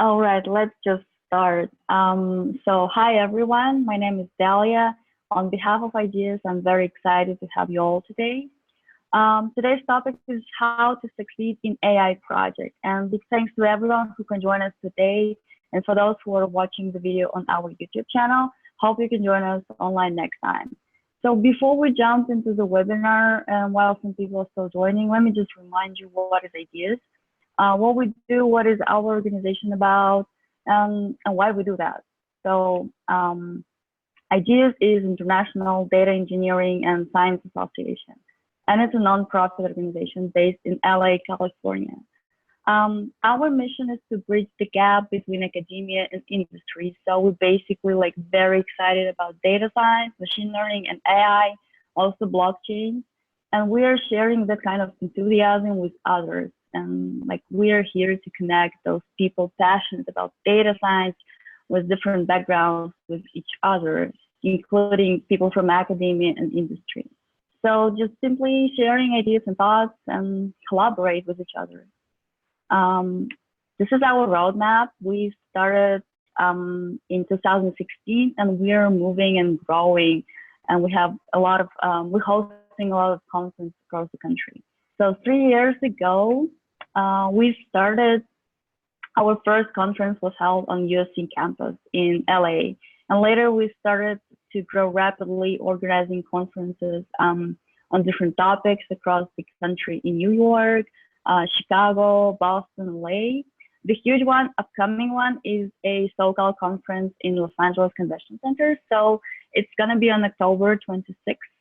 All right, let's just start. So hi everyone, my name is Dalia. On behalf of Ideas, I'm very excited to have you all today. Today's topic is how to succeed in AI project. And big thanks to everyone who can join us today. And for those who are watching the video on our YouTube channel, hope you can join us online next time. So before we jump into the webinar, and while some people are still joining, let me just remind you what is Ideas, what we do, what is our organization about, and why we do that. So Ideas is International Data Engineering and Science Association, and it's a nonprofit organization based in LA, California. Our mission is to bridge the gap between academia and industry. So we're basically like very excited about data science, machine learning, and AI, also blockchain. And we are sharing that kind of enthusiasm with others. And like we are here to connect those people passionate about data science with different backgrounds with each other, including people from academia and industry. So just simply sharing ideas and thoughts and collaborate with each other. This is our roadmap. We started in 2016, and we are moving and growing, and we have a lot of we're hosting a lot of conferences across the country. So 3 years ago, we started. Our first conference was held on USC campus in LA, and later we started to grow rapidly, organizing conferences on different topics across the country in New York, Chicago, Boston, LA. The huge one, upcoming one, is a SoCal conference in Los Angeles Convention Center. So it's gonna be on October 26th.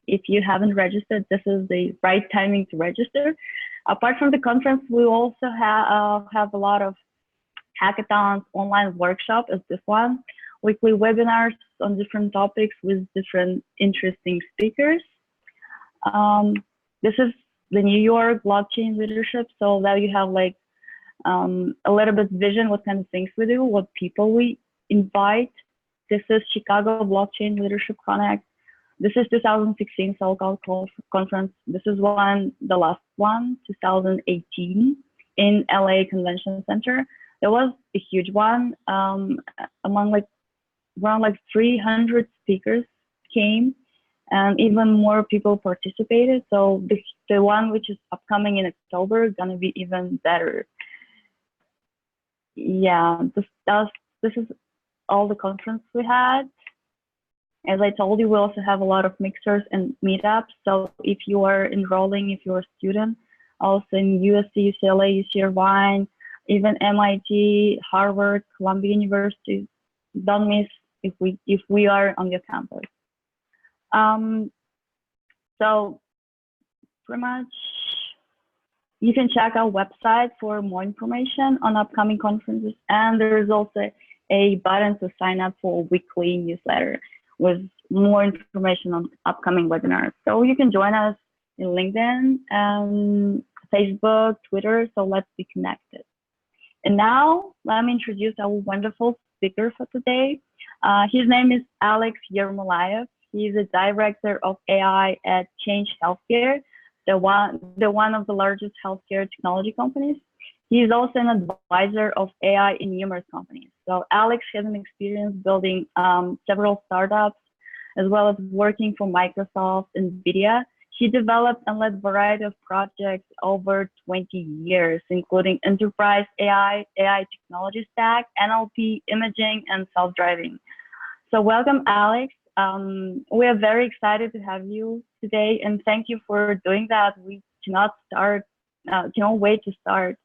If you haven't registered, this is the right timing to register. Apart from the conference, we also have a lot of hackathons, online workshops as this one, weekly webinars on different topics with different interesting speakers. This is the New York blockchain leadership, so that you have like a little bit vision what kind of things we do, what people we invite. This is Chicago Blockchain Leadership Connect. This is 2016 SoCal conference. This is the last one, 2018 in LA Convention Center. There was a huge one. Among around 300 speakers came, and even more people participated. So the one which is upcoming in October is gonna be even better. Yeah, this is all the conference we had. As I told you, we also have a lot of mixers and meetups. So if you are enrolling, if you're a student, also in USC, UCLA, UC Irvine, even MIT, Harvard, Columbia University, don't miss if we are on your campus. So pretty much you can check our website for more information on upcoming conferences, and there is also a button to sign up for a weekly newsletter with more information on upcoming webinars. So you can join us in LinkedIn, Facebook, Twitter, so let's be connected. And now let me introduce our wonderful speaker for today. His name is Alex Yermolayev. He's a director of AI at Change Healthcare, the one of the largest healthcare technology companies. He is also an advisor of AI in numerous companies. So Alex has an experience building several startups, as well as working for Microsoft and NVIDIA. He developed and led a variety of projects over 20 years, including enterprise AI, AI technology stack, NLP, imaging, and self-driving. So welcome, Alex. We are very excited to have you today, and thank you for doing that. We cannot wait to start.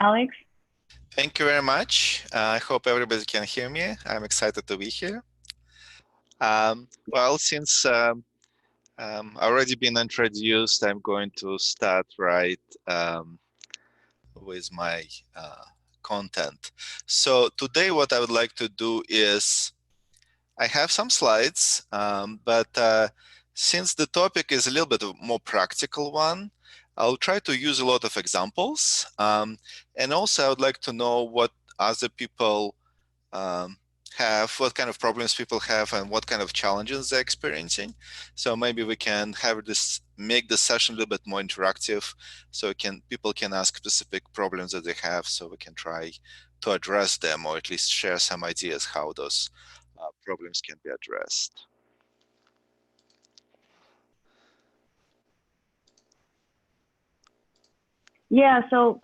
Alex? Thank you very much. I hope everybody can hear me. I'm excited to be here. Well, since already been introduced, I'm going to start right with my content. So today what I would like to do is, I have some slides, but since the topic is a little bit of a more practical one, I'll try to use a lot of examples. And also I would like to know what other people have, what kind of problems people have and what kind of challenges they're experiencing. So maybe we can have this make the session a little bit more interactive, so people can ask specific problems that they have, so we can try to address them, or at least share some ideas how those problems can be addressed. Yeah, so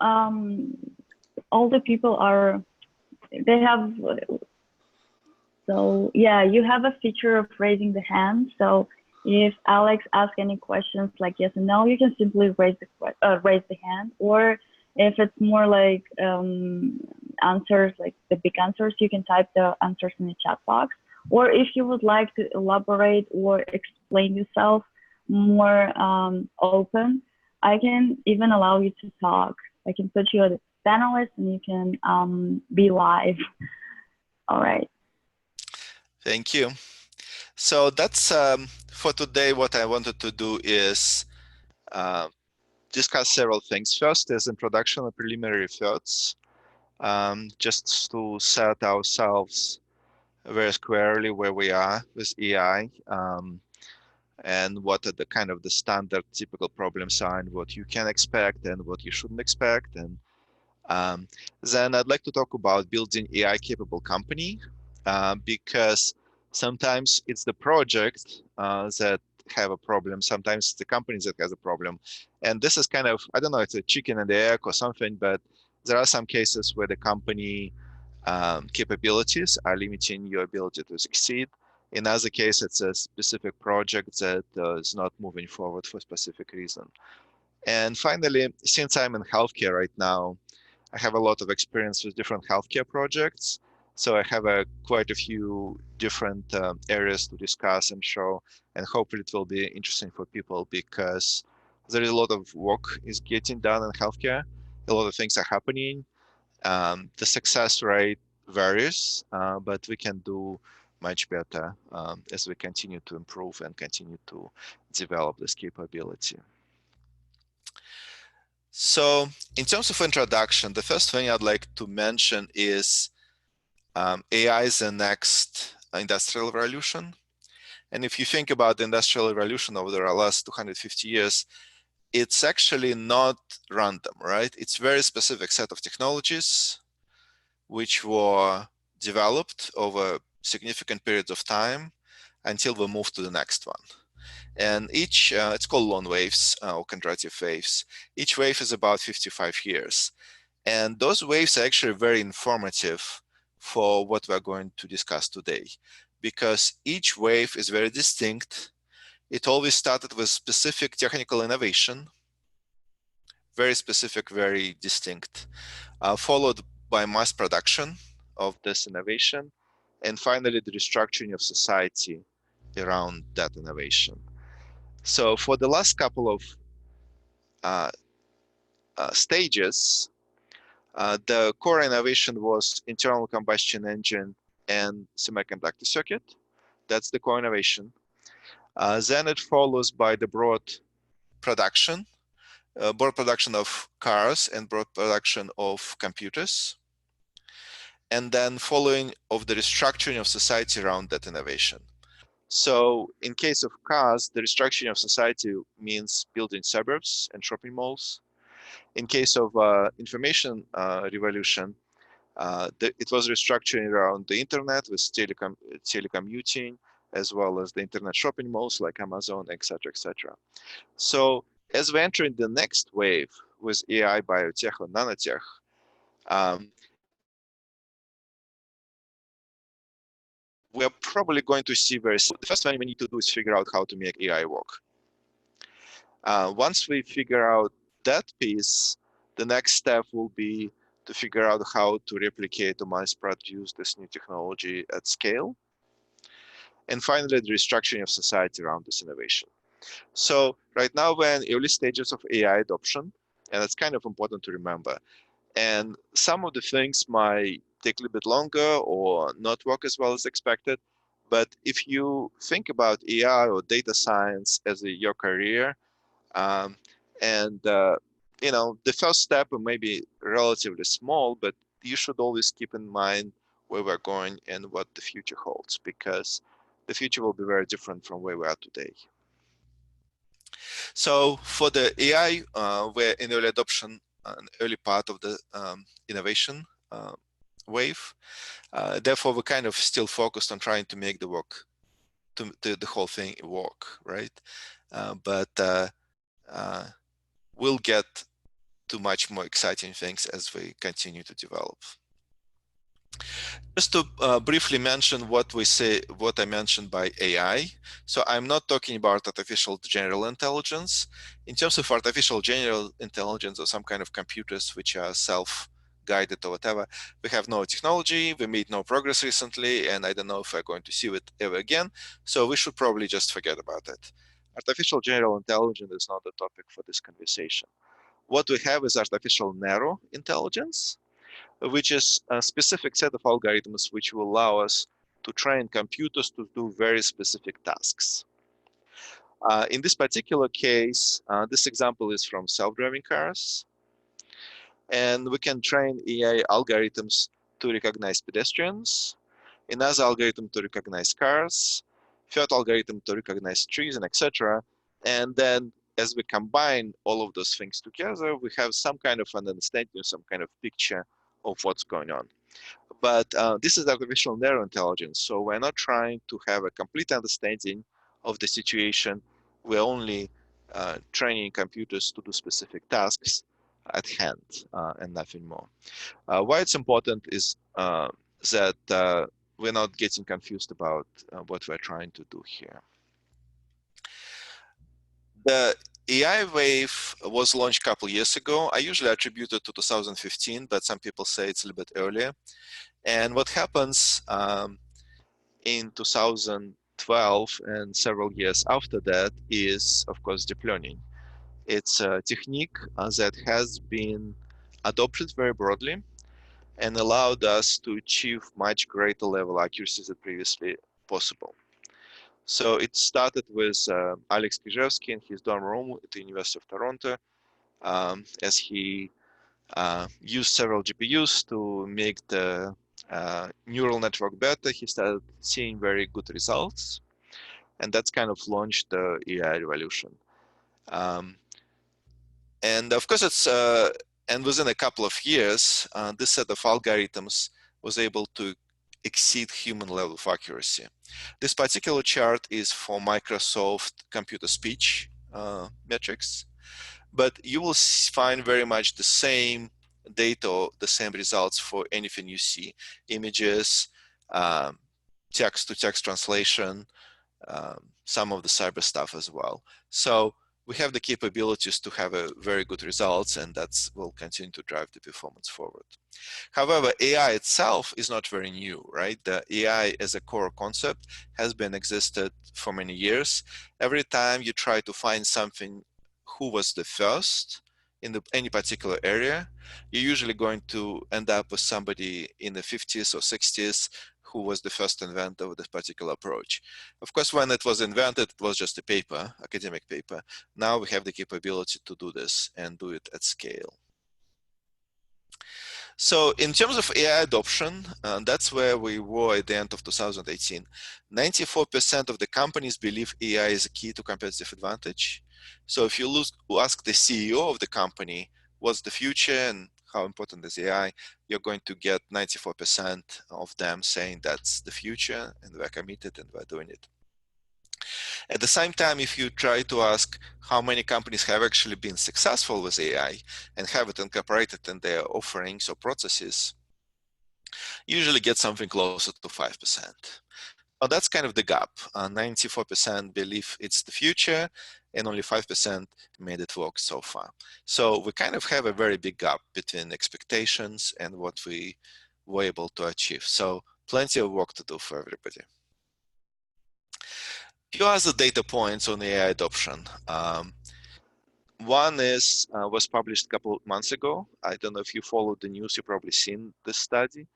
all the people they have, so yeah, you have a feature of raising the hand. So if Alex asks any questions like yes and no, you can simply raise the hand. Or if it's more like answers, like the big answers, you can type the answers in the chat box. Or if you would like to elaborate or explain yourself more open, I can even allow you to talk. I can put you as a panelist and you can be live. All right. Thank you. So that's for today. What I wanted to do is discuss several things. First is introduction and preliminary thoughts, just to set ourselves very squarely where we are with AI, and what are the kind of the standard typical problems are, and what you can expect and what you shouldn't expect. And then I'd like to talk about building AI capable company, because sometimes it's the project that have a problem, sometimes it's the company that has a problem. And this is kind of, I don't know, it's a chicken and the egg or something, but there are some cases where the company capabilities are limiting your ability to succeed. In other cases, it's a specific project that is not moving forward for a specific reason. And finally, since I'm in healthcare right now, I have a lot of experience with different healthcare projects. So I have quite a few different areas to discuss and show, and hopefully it will be interesting for people, because there is a lot of work is getting done in healthcare. A lot of things are happening. The success rate varies, but we can do much better as we continue to improve and continue to develop this capability. So in terms of introduction, the first thing I'd like to mention is AI is the next industrial revolution. And if you think about the industrial revolution over the last 250 years, it's actually not random, right? It's very specific set of technologies which were developed over significant periods of time until we move to the next one. And each, it's called long waves or quadratic waves. Each wave is about 55 years. And those waves are actually very informative for what we're going to discuss today, because each wave is very distinct. It always started with specific technical innovation, very specific, very distinct, followed by mass production of this innovation, and finally the restructuring of society around that innovation. So for the last couple of stages, the core innovation was internal combustion engine and semiconductor circuit. That's the core innovation. Then it follows by the broad production of cars and broad production of computers. And then following of the restructuring of society around that innovation. So in case of cars, the restructuring of society means building suburbs and shopping malls. In case of information revolution, it was restructuring around the internet with telecommuting, as well as the internet shopping malls like Amazon, etc., etc. So as we enter in the next wave with AI, biotech, or nanotech, we're probably going to see very soon. The first thing we need to do is figure out how to make AI work. Once we figure out that piece, the next step will be to figure out how to replicate or mass produce this new technology at scale. And finally, the restructuring of society around this innovation. So right now we're in early stages of AI adoption, and it's kind of important to remember. And some of the things might take a little bit longer or not work as well as expected. But if you think about AI or data science as your career, you know, the first step may be relatively small, but you should always keep in mind where we're going and what the future holds, because the future will be very different from where we are today. So for the AI, we're in early adoption, an early part of the innovation wave. Therefore, we're kind of still focused on trying to make the work, to the whole thing work, right? But we'll get to much more exciting things as we continue to develop. Just to briefly mention what I mentioned by AI. So I'm not talking about artificial general intelligence. In terms of artificial general intelligence or some kind of computers which are self-guided or whatever, we have no technology, we made no progress recently, and I don't know if we're going to see it ever again. So we should probably just forget about it. Artificial general intelligence is not the topic for this conversation. What we have is artificial narrow intelligence, which is a specific set of algorithms which will allow us to train computers to do very specific tasks. In this particular case, this example is from self-driving cars, and we can train AI algorithms to recognize pedestrians, another algorithm to recognize cars, third algorithm to recognize trees, and etc. And then as we combine all of those things together, we have some kind of an understanding, some kind of picture of what's going on. But this is artificial narrow intelligence, so we're not trying to have a complete understanding of the situation. We're only training computers to do specific tasks at hand and nothing more. Why it's important is that we're not getting confused about what we're trying to do here. The AI wave was launched a couple years ago. I usually attribute it to 2015, but some people say it's a little bit earlier. And what happens in 2012 and several years after that is, of course, deep learning. It's a technique that has been adopted very broadly and allowed us to achieve much greater level accuracies than previously possible. So it started with Alex Krizhevsky in his dorm room at the University of Toronto, as he used several GPUs to make the neural network better. He started seeing very good results, and that's kind of launched the AI revolution. And of course, and within a couple of years, this set of algorithms was able to exceed human level of accuracy. This particular chart is for Microsoft computer speech metrics, but you will find very much the same data, the same results for anything you see: images, text-to-text translation, some of the cyber stuff as well. So we have the capabilities to have a very good results, and that will continue to drive the performance forward. However, AI itself is not very new, right? The AI as a core concept has been existed for many years. Every time you try to find something, who was the first in any particular area, you're usually going to end up with somebody in the 50s or 60s who was the first inventor of this particular approach. Of course, when it was invented, it was just a paper, academic paper. Now we have the capability to do this and do it at scale. So in terms of AI adoption, that's where we were at the end of 2018. 94% of the companies believe AI is a key to competitive advantage. So if you ask the CEO of the company, what's the future and how important is AI, you're going to get 94% of them saying that's the future and we're committed and we're doing it. At the same time, if you try to ask how many companies have actually been successful with AI and have it incorporated in their offerings or processes, you usually get something closer to 5%. Well, that's kind of the gap. 94% believe it's the future, and only 5% made it work so far. So we kind of have a very big gap between expectations and what we were able to achieve. So plenty of work to do for everybody. Few other data points on AI adoption. One was published a couple months ago. I don't know if you followed the news, you've probably seen this study.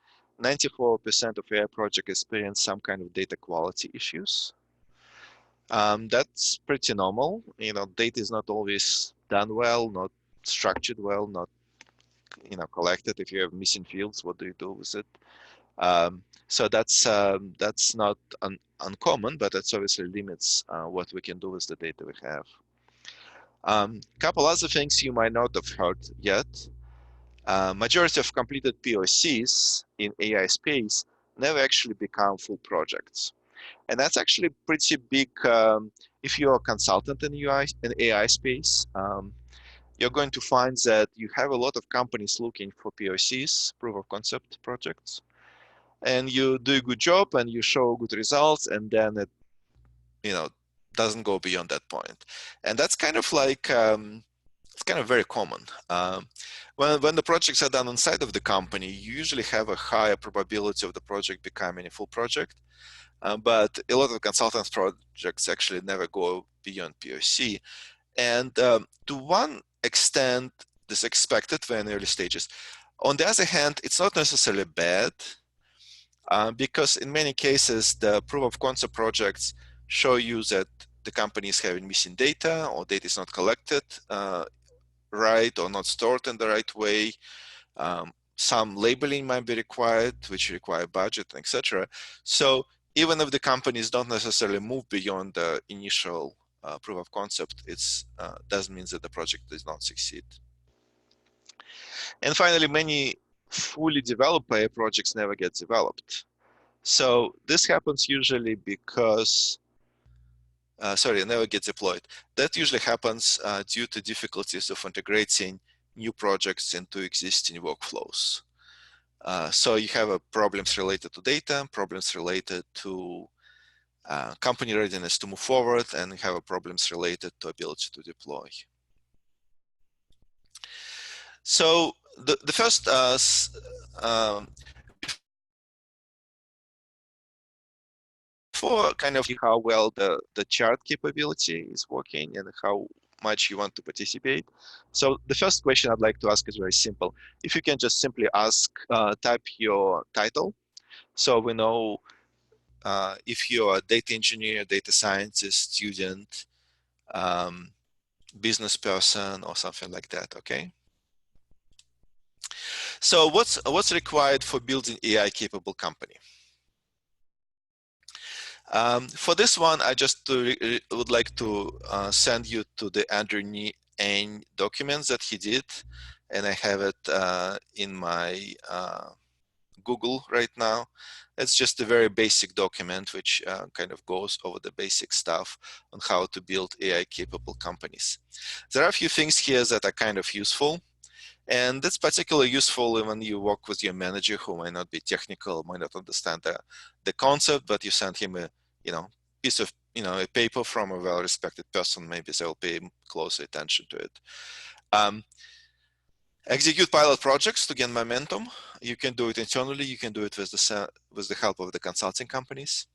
94% of AI projects experience some kind of data quality issues. That's pretty normal. You know, data is not always done well, not structured well, not collected. If you have missing fields, what do you do with it? So that's not uncommon, but it obviously limits what we can do with the data we have. Couple other things you might not have heard yet. Majority of completed POCs in AI space never actually become full projects. And that's actually pretty big if you're a consultant in UI in AI space. You're going to find that you have a lot of companies looking for POCs, proof of concept projects, and you do a good job and you show good results, and then it, doesn't go beyond that point. And that's kind of like it's kind of very common. When the projects are done inside of the company, you usually have a higher probability of the project becoming a full project. But a lot of consultants projects actually never go beyond POC. And to one extent, this is expected when early stages. On the other hand, it's not necessarily bad because in many cases, the proof of concept projects show you that the company is having missing data or data is not collected right or not stored in the right way. Some labeling might be required, which require budget, etc. So even if the companies don't necessarily move beyond the initial proof of concept, it doesn't mean that the project does not succeed. And finally, many fully developed AI projects never get developed. So this happens usually because, never get deployed. That usually happens due to difficulties of integrating new projects into existing workflows. So you have problems related to data, problems related to company readiness to move forward, and you have problems related to ability to deploy. So the first for kind of how well the chart capability is working and how much you want to participate. So the first question I'd like to ask is very simple. If you can just simply type your title, so we know if you're a data engineer, data scientist, student, business person, or something like that, okay? So what's required for building AI capable company? For this one, I just would like to send you to the Andrew Ng documents that he did, and I have it in my Google right now. It's just a very basic document which kind of goes over the basic stuff on how to build AI capable companies. There are a few things here that are kind of useful. And that's particularly useful when you work with your manager who might not be technical, might not understand the concept, but you send him a piece of a paper from a well-respected person. Maybe they'll pay close attention to it. Execute pilot projects to gain momentum. You can do it internally. You can do it with the help of the consulting companies.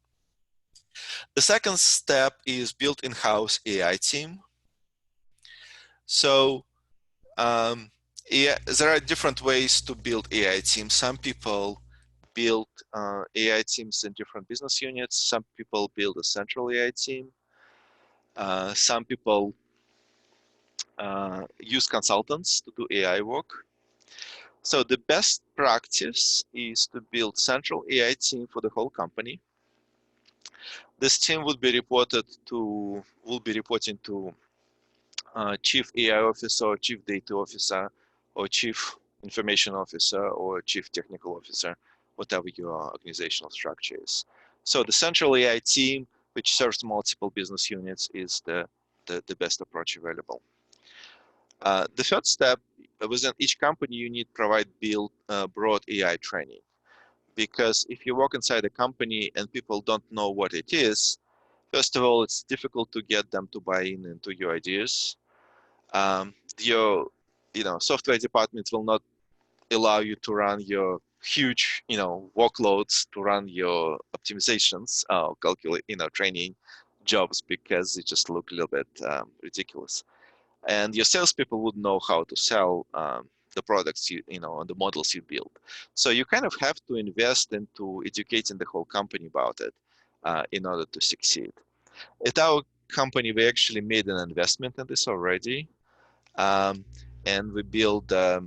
The second step is build in-house AI team. So there are different ways to build AI teams. Some people build AI teams in different business units. Some people build a central AI team. Some people use consultants to do AI work. So the best practice is to build central AI team for the whole company. This team will be reporting to chief AI officer, or chief data officer, or chief information officer, or chief technical officer, whatever your organizational structure is. So the central AI team, which serves multiple business units, is the best approach available. The third step, within each company, you need to provide broad AI training. Because if you work inside a company and people don't know what it is, first of all, it's difficult to get them to buy into your ideas. Your software department will not allow you to run your huge workloads to run your optimizations, calculate training jobs, because they just look a little bit ridiculous. And your salespeople would know how to sell the products and the models you build. So you kind of have to invest into educating the whole company about it in order to succeed. At our company, we actually made an investment in this already, and we built a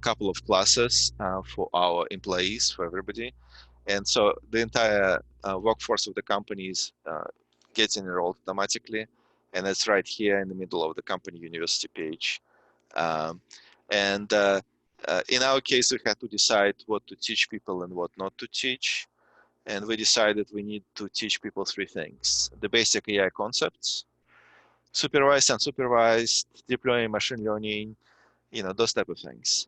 couple of classes for our employees, for everybody. And so the entire workforce of the company is getting enrolled automatically. and it's right here in the middle of the company university page. Um, and in our case, we had to decide what to teach people and what not to teach. And we decided we need to teach people three things: the basic AI concepts, supervised and unsupervised, deploying machine learning, those type of things.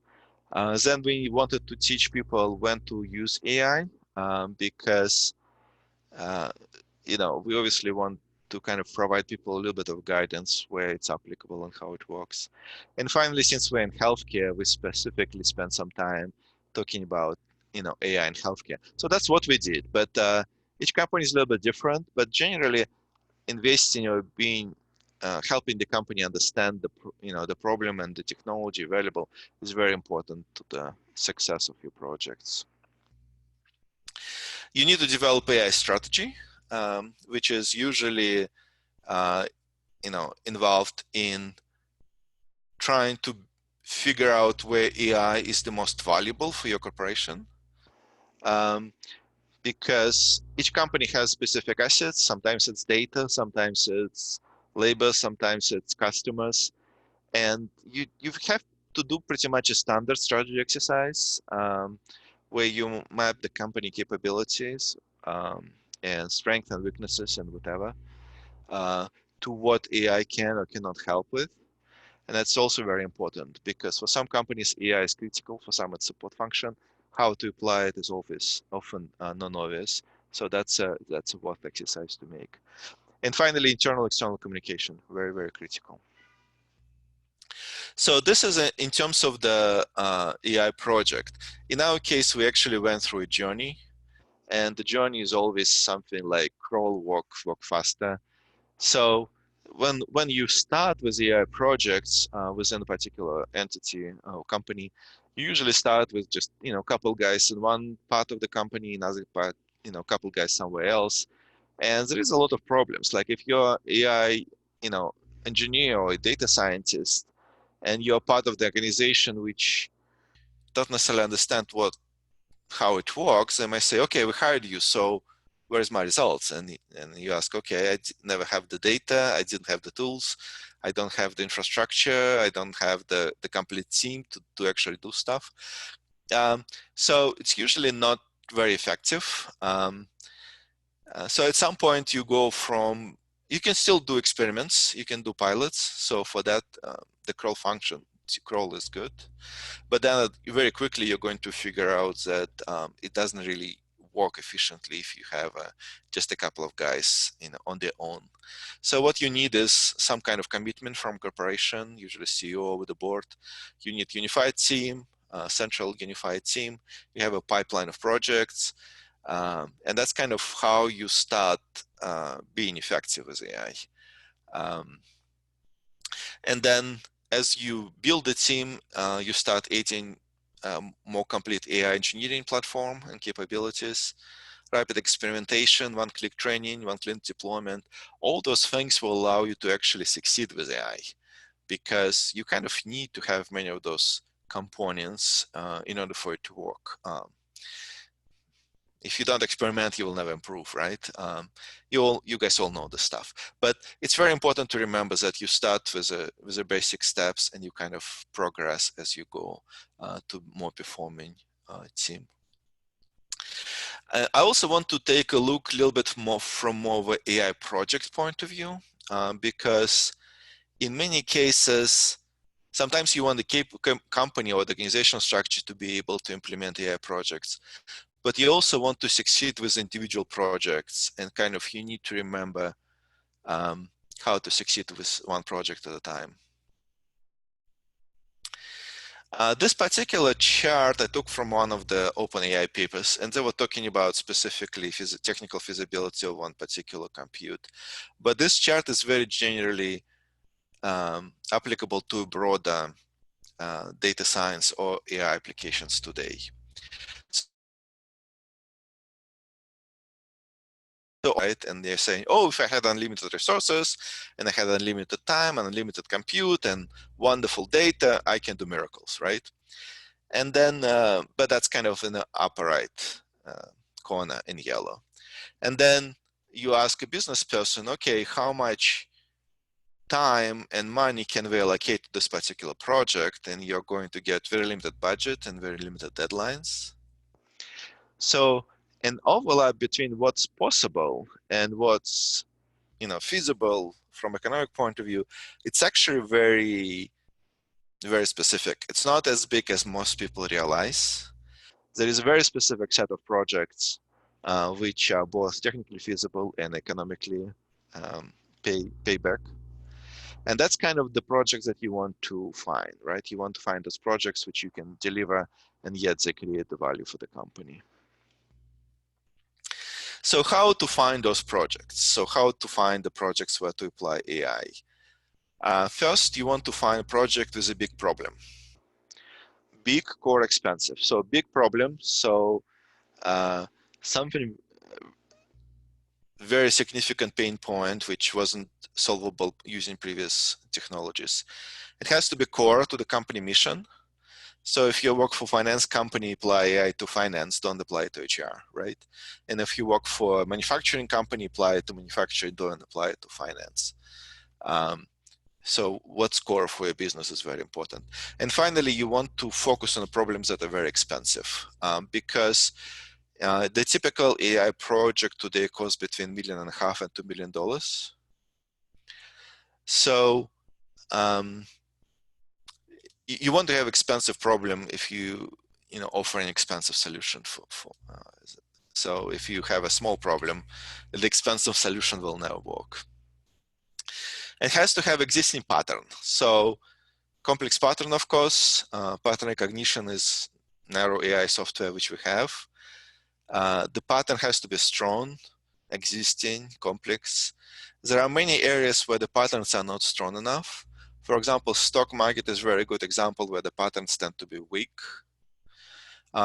Then we wanted to teach people when to use AI, because uh, we obviously want to kind of provide people a little bit of guidance where it's applicable and how it works. And finally, since we're in healthcare, we specifically spent some time talking about AI in healthcare. So that's what we did. But each company is a little bit different. But generally, investing or being helping the company understand the problem and the technology available is very important to the success of your projects. You need to develop AI strategy, which is usually involved in trying to figure out where AI is the most valuable for your corporation. Because each company has specific assets. Sometimes it's data, sometimes it's labor, sometimes it's customers. And you have to do pretty much a standard strategy exercise where you map the company capabilities and strengths and weaknesses and whatever to what AI can or cannot help with. And that's also very important because for some companies, AI is critical, for some it's support function. How to apply it is often non-obvious. So that's a worth exercise to make. And finally, internal-external communication, very, very critical. So this is in terms of the AI project. In our case, we actually went through a journey, and the journey is always something like crawl, walk faster. So when you start with AI projects within a particular entity or company, you usually start with just a couple guys in one part of the company, another part, a couple guys somewhere else, and there is a lot of problems. Like if you're AI, engineer or a data scientist, and you're part of the organization which doesn't necessarily understand how it works, they might say, okay, we hired you, so where's my results? And you ask, okay, I never have the data, I didn't have the tools, I don't have the infrastructure, I don't have the complete team to actually do stuff. So it's usually not very effective. So at some point you go from, you can still do experiments, you can do pilots. So for that, the crawl function, crawl is good. But then very quickly you're going to figure out that it doesn't really work efficiently if you have just a couple of guys on their own. So what you need is some kind of commitment from corporation, usually CEO with the board. You need unified team, central unified team. You have a pipeline of projects. And that's kind of how you start being effective with AI. And then as you build the team, you start adding more complete AI engineering platform and capabilities, rapid experimentation, one-click training, one-click deployment. All those things will allow you to actually succeed with AI because you kind of need to have many of those components in order for it to work. If you don't experiment, you will never improve, right? You guys all know the stuff, but it's very important to remember that you start with the basic steps and you kind of progress as you go to more performing team. I also want to take a look a little bit more from more of an AI project point of view, because in many cases, sometimes you want the company or the organizational structure to be able to implement AI projects, but you also want to succeed with individual projects, and kind of you need to remember how to succeed with one project at a time. This particular chart I took from one of the OpenAI papers, and they were talking about specifically technical feasibility of one particular compute. But this chart is very generally applicable to broader data science or AI applications today. Right, and they're saying, oh, if I had unlimited resources and I had unlimited time and unlimited compute and wonderful data, I can do miracles, right? And then, but that's kind of in the upper right corner in yellow. And then you ask a business person, okay, how much time and money can be allocated to this particular project, and you're going to get very limited budget and very limited deadlines. So an overlap between what's possible and what's feasible from economic point of view, it's actually very, very specific. It's not as big as most people realize. There is a very specific set of projects which are both technically feasible and economically pay back. And that's kind of the projects that you want to find, right? You want to find those projects which you can deliver and yet they create the value for the company. So how to find those projects? So how to find the projects where to apply AI? First, you want to find a project with a big problem. Big, core, expensive. So big problem, so something very significant pain point which wasn't solvable using previous technologies. It has to be core to the company mission. So if you work for finance company, apply AI to finance, don't apply it to HR, right? And if you work for a manufacturing company, apply it to manufacturing, don't apply it to finance. So what's core for your business is very important. And finally, you want to focus on the problems that are very expensive because the typical AI project today costs between $1.5 million and $2 million. So you want to have expensive problem if you offer an expensive solution so if you have a small problem, the expensive solution will never work. It has to have existing pattern. So complex pattern, of course. Pattern recognition is narrow AI software which we have. The pattern has to be strong, existing, complex. There are many areas where the patterns are not strong enough. For example, stock market is a very good example where the patterns tend to be weak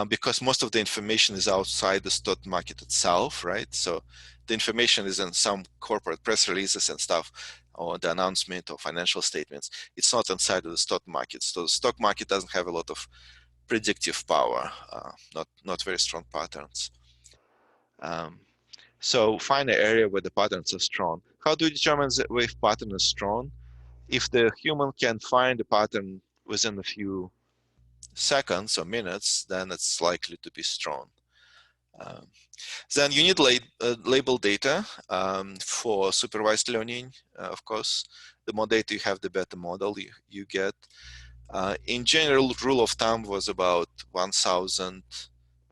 because most of the information is outside the stock market itself, right? So the information is in some corporate press releases and stuff, or the announcement or financial statements. It's not inside of the stock market. So the stock market doesn't have a lot of predictive power, not very strong patterns. So find an area where the patterns are strong. How do you determine if pattern is strong? If the human can find the pattern within a few seconds or minutes, then it's likely to be strong. Then you need label data for supervised learning, of course. The more data you have, the better model you get. In general, rule of thumb was about 1,000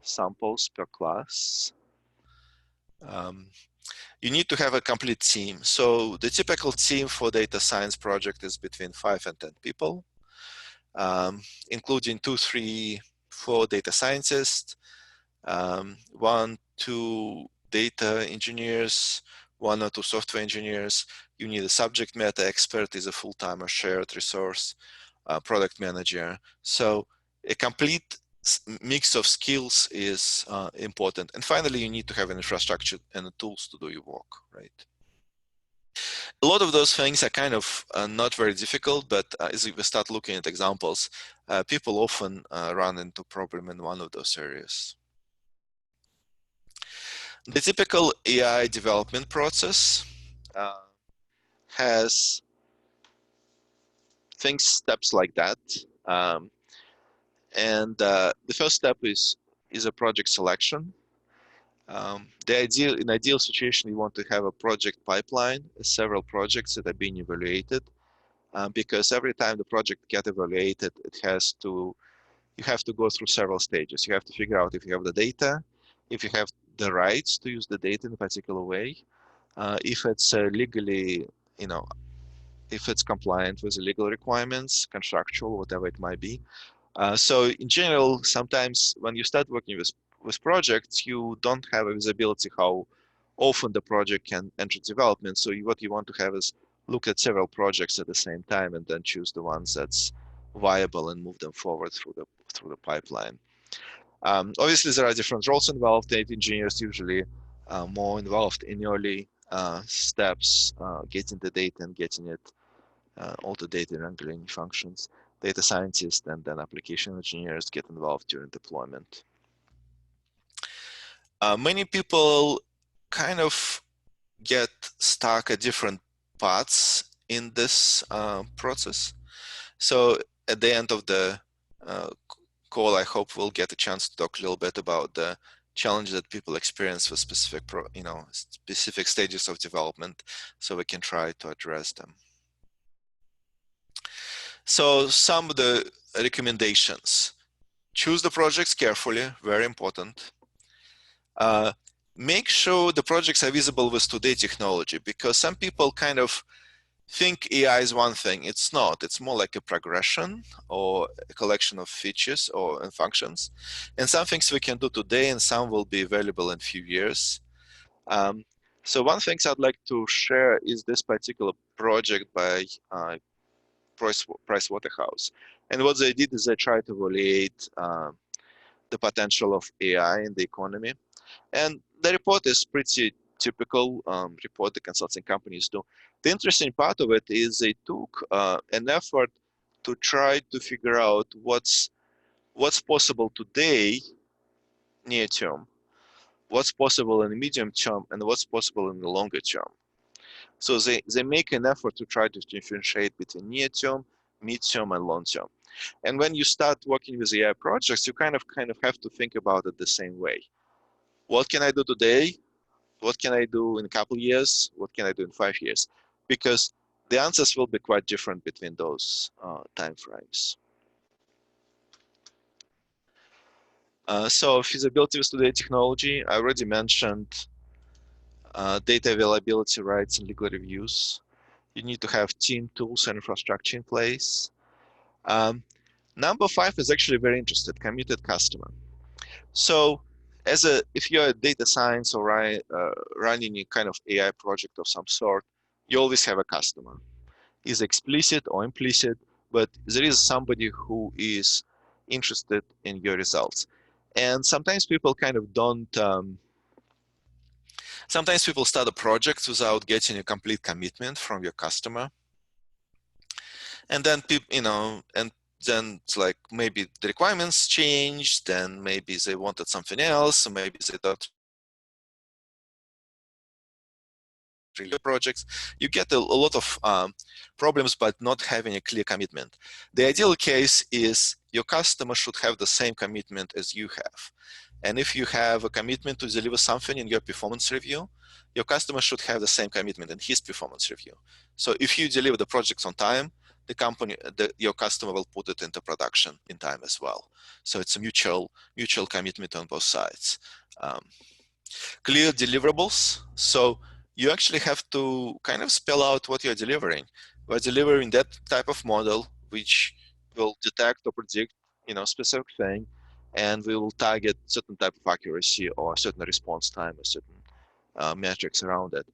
samples per class. You need to have a complete team. So the typical team for data science project is between 5 and 10 people, including 2, 3, 4 data scientists, 1, 2 data engineers, 1 or 2 software engineers. You need a subject matter expert, is a full-time or shared resource, product manager. So a complete mix of skills is important. And finally, you need to have an infrastructure and the tools to do your work, right? A lot of those things are kind of not very difficult, but as we start looking at examples, people often run into problem in one of those areas. The typical AI development process has steps like that. And the first step is a project selection. In ideal situation, you want to have a project pipeline, several projects that are being evaluated, because every time the project gets evaluated, you have to go through several stages. You have to figure out if you have the data, if you have the rights to use the data in a particular way, if it's legally, if it's compliant with the legal requirements, contractual, whatever it might be. So in general, sometimes when you start working with projects, you don't have a visibility how often the project can enter development. So what you want to have is look at several projects at the same time and then choose the ones that's viable and move them forward through the pipeline. Obviously, there are different roles involved. Data engineers usually more involved in early steps, getting the data and getting it all the data wrangling functions. Data scientists and then application engineers get involved during deployment. Many people kind of get stuck at different paths in this process. So at the end of the call, I hope we'll get a chance to talk a little bit about the challenges that people experience with specific, specific stages of development, so we can try to address them. So some of the recommendations: choose the projects carefully, very important. Make sure the projects are visible with today's technology, because some people kind of think AI is one thing. It's not. It's more like a progression or a collection of features and functions. And some things we can do today and some will be available in a few years. So one thing I'd like to share is this particular project by Pricewaterhouse. And what they did is they tried to evaluate the potential of AI in the economy. And the report is pretty typical report the consulting companies do. The interesting part of it is they took an effort to try to figure out what's possible today, near term, what's possible in the medium term, and what's possible in the longer term. So they make an effort to try to differentiate between near term, mid term, and long term. And when you start working with AI projects, you kind of have to think about it the same way. What can I do today? What can I do in a couple of years? What can I do in 5 years? Because the answers will be quite different between those time frames. So feasibility with today's technology, I already mentioned data availability rights and legal reviews. You need to have team, tools, and infrastructure in place. Number 5 is actually very interesting, committed customer. So if you're a data science or running a kind of AI project of some sort, you always have a customer. Is explicit or implicit, but there is somebody who is interested in your results. And sometimes people kind of don't, sometimes people start a project without getting a complete commitment from your customer. And then people, and then it's like maybe the requirements changed, then maybe they wanted something else, or maybe they don't really projects. You get a lot of problems by not having a clear commitment. The ideal case is your customer should have the same commitment as you have. And if you have a commitment to deliver something in your performance review, your customer should have the same commitment in his performance review. So if you deliver the projects on time, your customer will put it into production in time as well. So it's a mutual commitment on both sides. Clear deliverables. So you actually have to kind of spell out what you're delivering. We're delivering that type of model which will detect or predict, specific thing, and we will target certain type of accuracy or certain response time or certain metrics around it.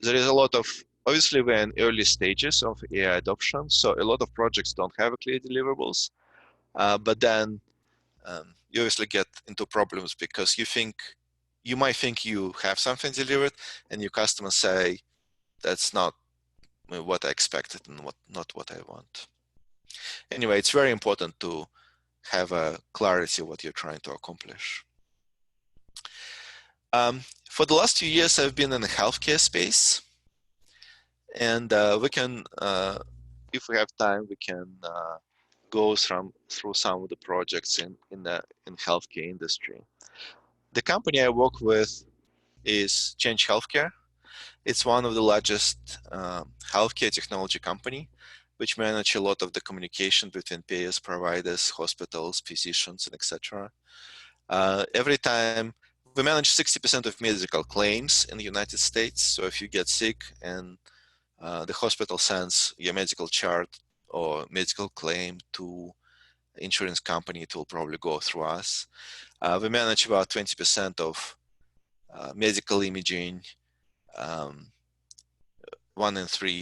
There is a lot of, obviously we're in early stages of AI adoption, so a lot of projects don't have clear deliverables, but then you obviously get into problems because you might think you have something delivered and your customers say, that's not what I expected and not what I want. Anyway, it's very important to have a clarity what you're trying to accomplish. For the last few years, I've been in the healthcare space, and we can, if we have time, we can go through some of the projects in healthcare industry. The company I work with is Change Healthcare. It's one of the largest healthcare technology company, which manage a lot of the communication between payers, providers, hospitals, physicians, and etc. Every time we manage 60% of medical claims in the United States. So if you get sick and the hospital sends your medical chart or medical claim to insurance company, it will probably go through us. We manage about 20% of medical imaging, 1 in 5,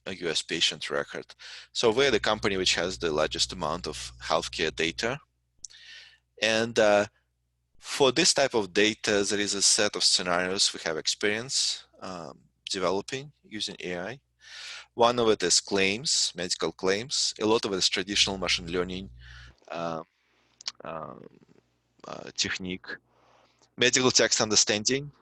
a US patient record. So we're the company which has the largest amount of healthcare data. And for this type of data, there is a set of scenarios we have experience developing using AI. One of it is claims, medical claims. A lot of it is traditional machine learning technique. Medical text understanding.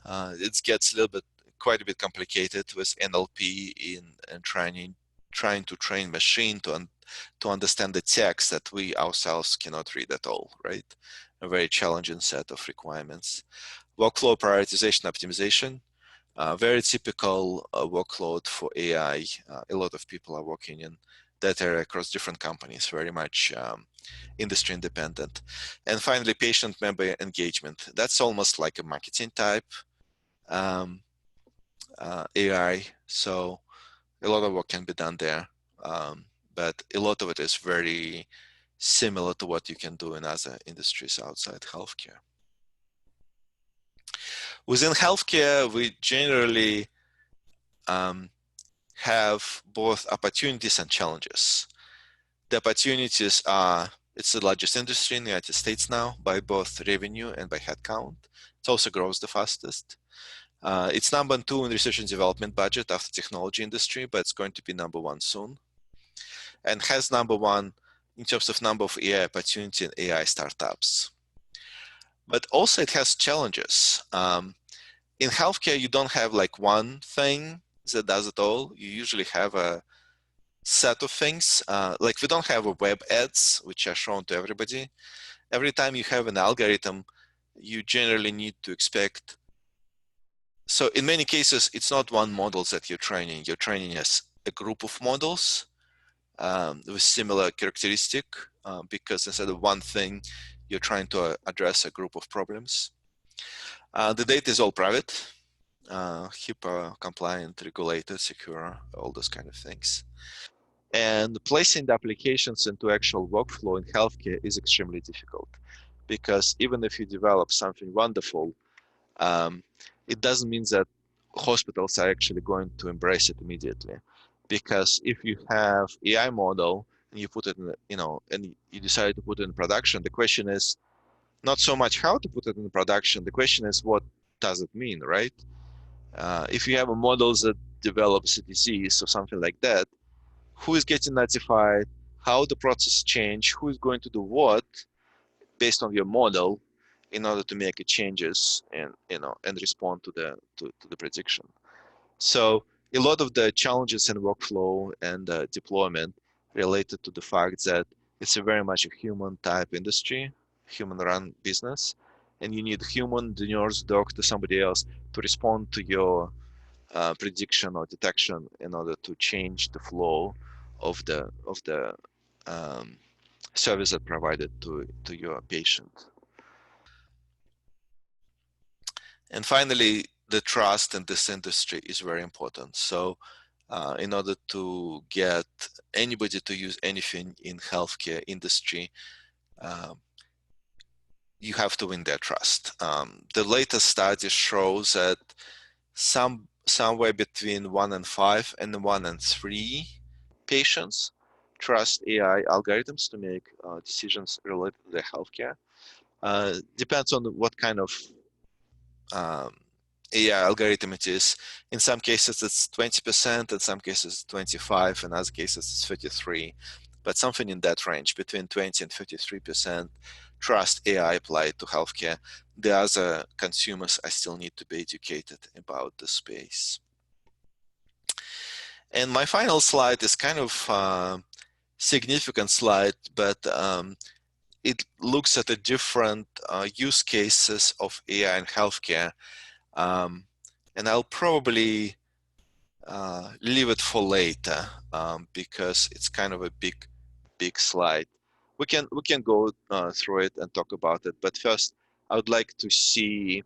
It gets a little bit quite a bit complicated with NLP in trying to train machine to understand the text that we ourselves cannot read at all, right? A very challenging set of requirements. Workflow prioritization optimization, very typical workload for AI. A lot of people are working in that area across different companies, very much industry independent. And finally, patient member engagement. That's almost like a marketing type AI. So a lot of work can be done there. But a lot of it is very similar to what you can do in other industries outside healthcare. Within healthcare, we generally have both opportunities and challenges. The opportunities are, it's the largest industry in the United States now by both revenue and by headcount. It also grows the fastest. It's number 2 in research and development budget after technology industry, but it's going to be number 1 soon. And has number 1 in terms of number of AI opportunity and AI startups. But also it has challenges. In healthcare, you don't have like one thing that does it all. You usually have a set of things. Like we don't have a web ads, which are shown to everybody. Every time you have an algorithm, you generally need to expect. So in many cases, it's not one model that you're training. You're training as a group of models with similar characteristic because instead of one thing, you're trying to address a group of problems. The data is all private, HIPAA compliant, regulated, secure, all those kind of things. And placing the applications into actual workflow in healthcare is extremely difficult because even if you develop something wonderful, it doesn't mean that hospitals are actually going to embrace it immediately. Because if you have AI model and you put it in, and you decide to put it in production, the question is not so much how to put it in production. The question is what does it mean, right? If you have a model that develops a disease or something like that, who is getting notified, how the process change, who is going to do what based on your model in order to make changes and and respond to the prediction. So a lot of the challenges in workflow and deployment related to the fact that it's a very much a human type industry, human run business, and you need human, the nurse, doctor, somebody else to respond to your prediction or detection in order to change the flow of the service that provided to your patient. And finally, the trust in this industry is very important. So in order to get anybody to use anything in healthcare industry, you have to win their trust. The latest study shows that somewhere between 1 in 5 and 1 in 3 patients trust AI algorithms to make decisions related to their healthcare. Depends on what kind of AI algorithm it is. In some cases it's 20%, in some cases 25%, in other cases it's 33%, but something in that range between 20 and 53% trust AI applied to healthcare. The other consumers I still need to be educated about the space. And my final slide is kind of significant slide, but it looks at the different use cases of AI in healthcare. And I'll probably leave it for later because it's kind of a big slide. We can go through it and talk about it, but first I would like to see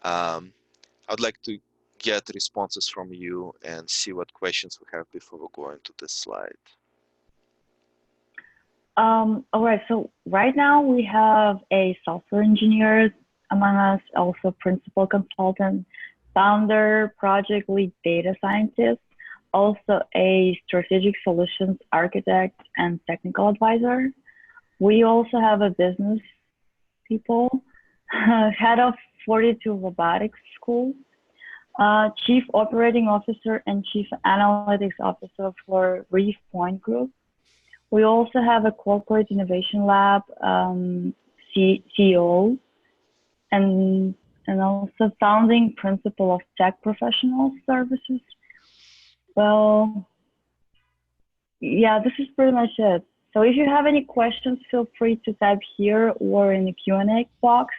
I'd like to get responses from you and see what questions we have before we go into this slide. All right, so right now we have a software engineer among us, also principal consultant, founder, project lead data scientist, also a strategic solutions architect and technical advisor. We also have a business people, head of 42 robotics schools, chief operating officer and chief analytics officer for Reef Point Group. We also have a corporate innovation lab CEO and and also founding principal of Tech Professional Services. Well, yeah, this is pretty much it. So if you have any questions, feel free to type here or in the Q&A box.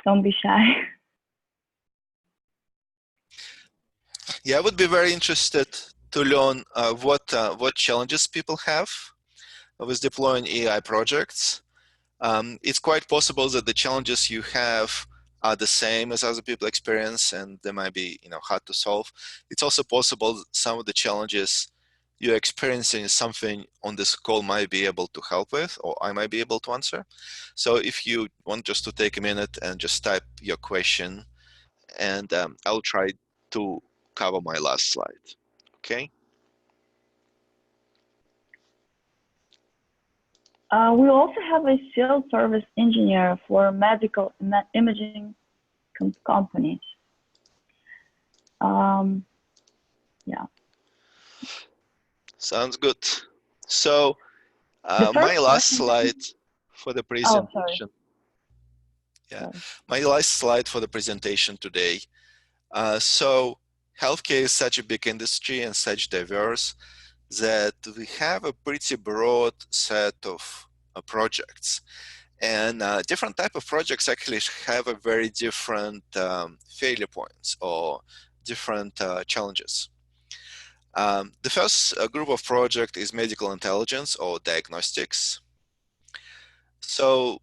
Don't be shy. Yeah, I would be very interested to learn what challenges people have with deploying AI projects. It's quite possible that the challenges you have are the same as other people experience, and they might be, hard to solve. It's also possible that some of the challenges you're experiencing is something on this call might be able to help with, or I might be able to answer. So if you want just to take a minute and just type your question, and I'll try to cover my last slide. Okay. We also have a field service engineer for medical imaging companies. Yeah. Sounds good. So my last slide for the presentation. Yeah, my last slide for the presentation today. So healthcare is such a big industry and such diverse that we have a pretty broad set of projects. And different type of projects actually have a very different failure points or different challenges. The first group of project is medical intelligence or diagnostics. So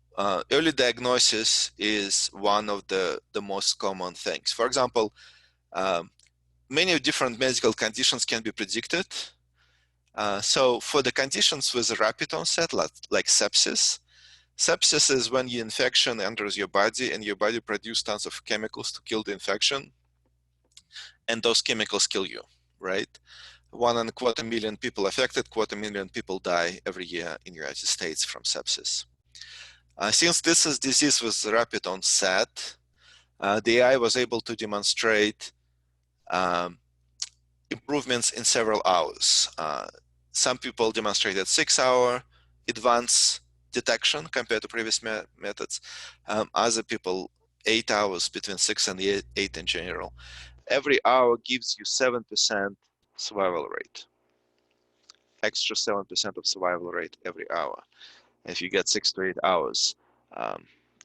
early diagnosis is one of the most common things. For example, many different medical conditions can be predicted. So for the conditions with a rapid onset, like sepsis, sepsis is when the infection enters your body and your body produces tons of chemicals to kill the infection, and those chemicals kill you, right? 1.25 million people affected, 250,000 people die every year in the United States from sepsis. Since this is disease with rapid onset, the AI was able to demonstrate improvements in several hours. Some people demonstrated 6-hour advance detection compared to previous methods. Other people, 8 hours, between 6 and 8 in general. Every hour gives you 7% survival rate. Extra 7% of survival rate every hour. If you get 6 to 8 hours,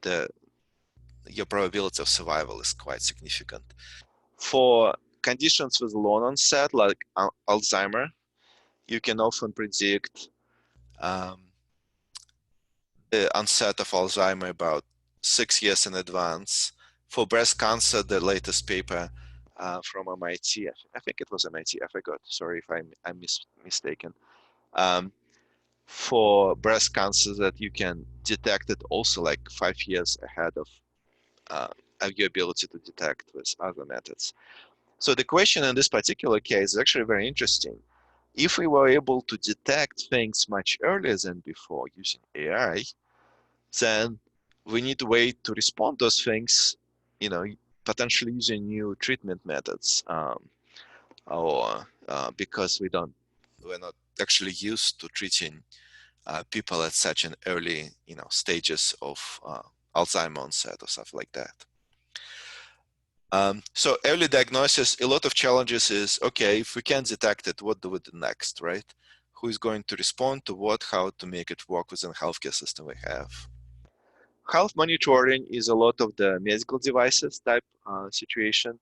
your probability of survival is quite significant. For conditions with long onset, like Alzheimer, you can often predict the onset of Alzheimer about 6 years in advance. For breast cancer, the latest paper from MIT, I think it was MIT, I forgot, sorry if I'm mistaken. For breast cancer, that you can detect it also like 5 years ahead of your ability to detect with other methods. So the question in this particular case is actually very interesting. If we were able to detect things much earlier than before using AI, then we need a way to respond to those things, potentially using new treatment methods, or because we're not actually used to treating people at such an early, stages of Alzheimer's onset or stuff like that. So early diagnosis, a lot of challenges is, okay, if we can detect it, what do we do next, right? Who is going to respond to what, how to make it work within the healthcare system we have? Health monitoring is a lot of the medical devices type situation.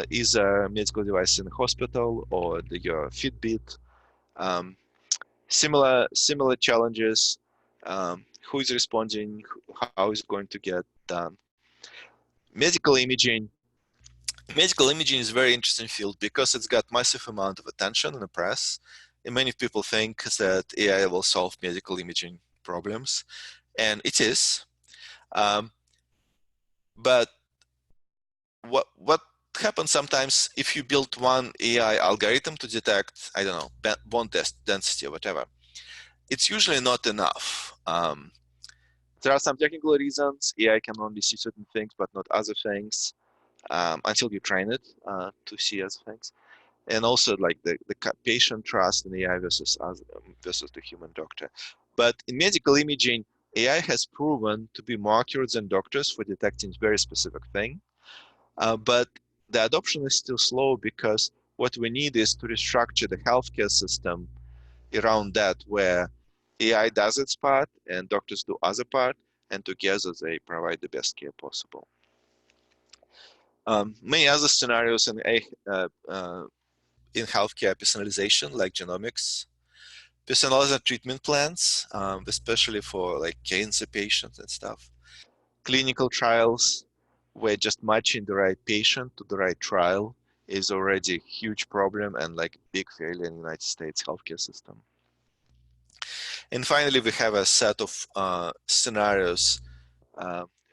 Is a medical device in the hospital or your Fitbit. Similar challenges. Who is responding? How is it going to get done? Medical imaging. Medical imaging is a very interesting field because it's got massive amount of attention in the press, and many people think that AI will solve medical imaging problems, and it is. But what happens sometimes if you build one AI algorithm to detect, I don't know, bone density or whatever, it's usually not enough. There are some technical reasons AI can only see certain things but not other things until you train it to see other things. And also like the patient trust in AI versus the human doctor. But in medical imaging, AI has proven to be more accurate than doctors for detecting very specific thing, but the adoption is still slow because what we need is to restructure the healthcare system around that, where AI does its part and doctors do other part, and together they provide the best care possible. Many other scenarios in healthcare personalization, like genomics, personalized treatment plans, especially for like cancer patients and stuff. Clinical trials, where just matching the right patient to the right trial is already a huge problem and like big failure in the United States healthcare system. And finally, we have a set of scenarios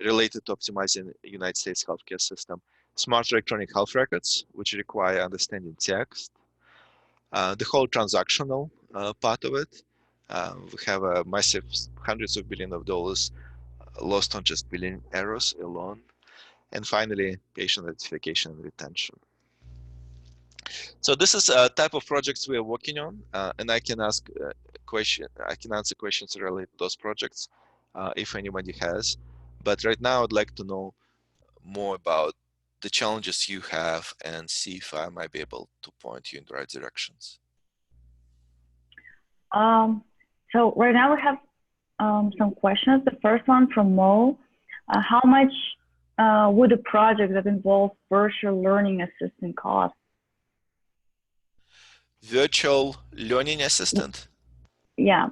related to optimizing the United States healthcare system. Smart electronic health records, which require understanding text. The whole transactional part of it. We have a massive hundreds of billions of dollars lost on just billing errors alone. And finally, patient identification and retention. So this is a type of projects we are working on, and I can ask I can answer questions related to those projects if anybody has. But right now, I'd like to know more about the challenges you have and see if I might be able to point you in the right directions. So right now we have some questions. The first one from Mo. How much would a project that involves virtual learning assistant cost? Virtual learning assistant? Yeah.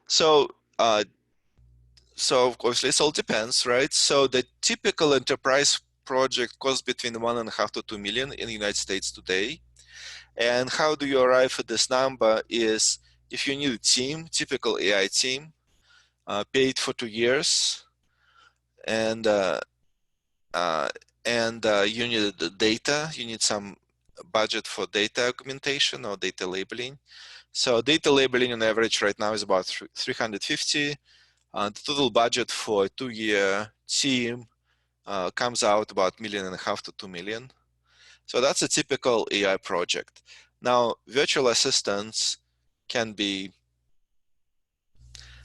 So obviously it all depends, right? So the typical enterprise project costs between 1.5 to 2 million in the United States today. And how do you arrive at this number is if you need a team, typical AI team, paid for 2 years, and you need the data, you need some budget for data augmentation or data labeling. So data labeling on average right now is about 350. The total budget for a 2-year team comes out about 1.5 million to 2 million. So that's a typical AI project. Now, virtual assistants can be,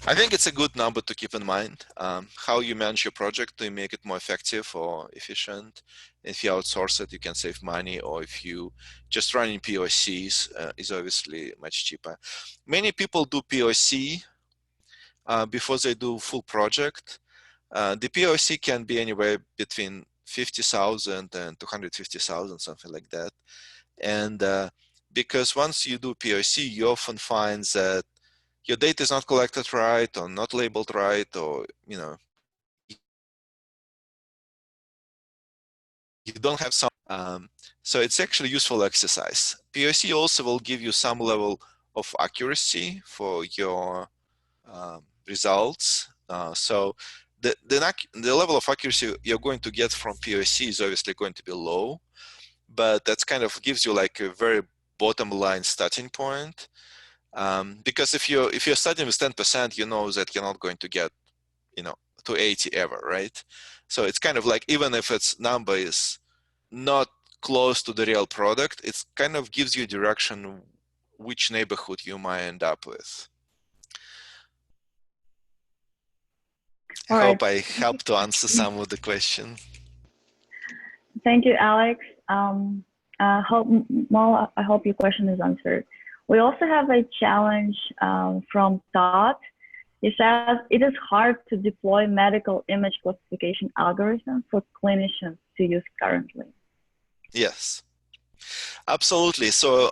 I think it's a good number to keep in mind. How you manage your project to make it more effective or efficient. If you outsource it, you can save money, or if you just running POCs is obviously much cheaper. Many people do POC before they do full project. The POC can be anywhere between 50,000 and 250,000, something like that. And because once you do POC, you often find that your data is not collected right or not labeled right, or you don't have some. So it's actually useful exercise. POC also will give you some level of accuracy for your results. So the level of accuracy you're going to get from POC is obviously going to be low, but that's kind of gives you like a very bottom line starting point. Because if you're starting with 10%, you know that you're not going to get, to 80 ever, right? So it's kind of like, even if its number is not close to the real product, it kind of gives you direction which neighborhood you might end up with. I hope I helped to answer some of the questions. Thank you, Alex. I hope your question is answered. We also have a challenge from Todd. He says, it is hard to deploy medical image classification algorithms for clinicians to use currently. Yes, absolutely. So